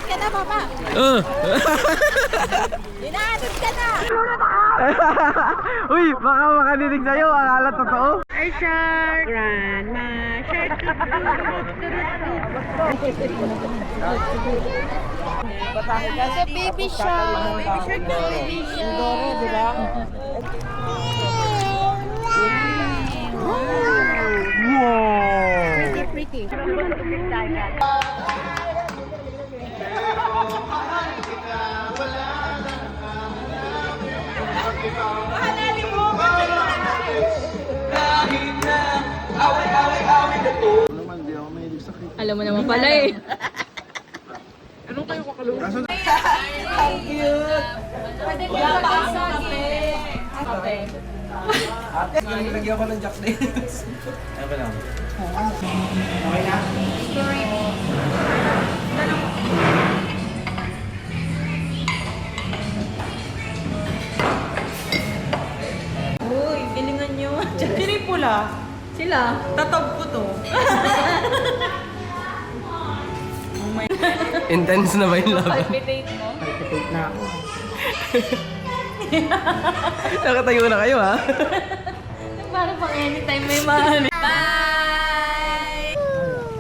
ka na, Papa. Hinahanap ka na. Uy, baka makadinig sa'yo. Akala totoo. Ay, shark. Grandma shark. Kasi baby shark. Baby shark na baby shark. Doro, di ba? Wow! Pretty. Alam mo naman pala eh. Anong kayo kakalungan? Ang cute. Pwede mo ba sa kape? Ate, nilagyan ko ng Jack Daniels. Ano ba lang? Okay na? Uy, gilingan nyo. Sino yung pula? Sila. Tatab ko to. Intense na ba yung laban? Palpitate mo. Palpitate na ako. Nakatayo na kayo ha? Parang pang anytime may mahal. Bye!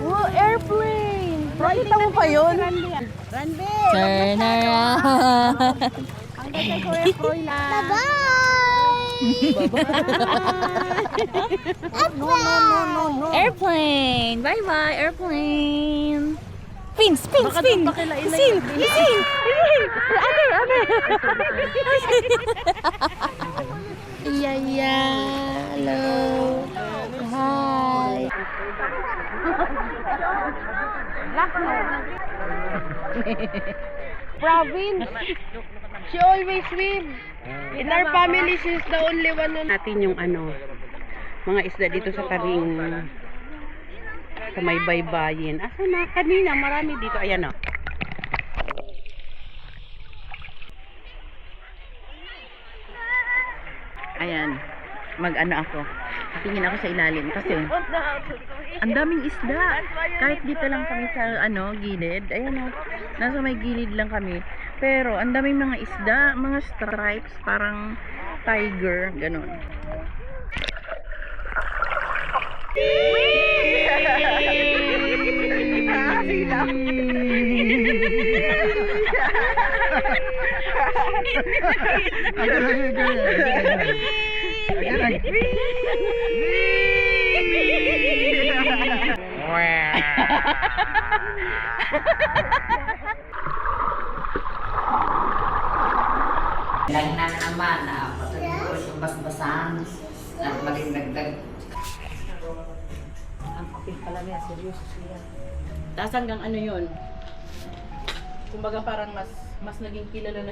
Oh, airplane! Nakita mo pa yun? Randy! Turn around! Ang ganda ko yung Froyla. No. Airplane! Bye-bye, airplane! Spin! Spin! Spin! Spin! Hello! Hi! Province. She always swim. In our family, she's the only one natin yung mga isda dito sa tabing sa may baybayin. Asa na? Kanina, marami dito. Ayan o. Ayan. Mag-ano ako. Tingin ako sa ilalim kasi ang daming isda. Kahit dito lang kami sa gilid. Ayan o. Nasa may gilid lang kami. Pero ang daming mga isda, mga stripes, parang tiger, ganun. Lagnan naman na patuloy yung basbasan at maging dagdag. Ang kapil pala niya, seryoso siya. Tapos hanggang ano yun? Kumbaga parang mas naging kilala na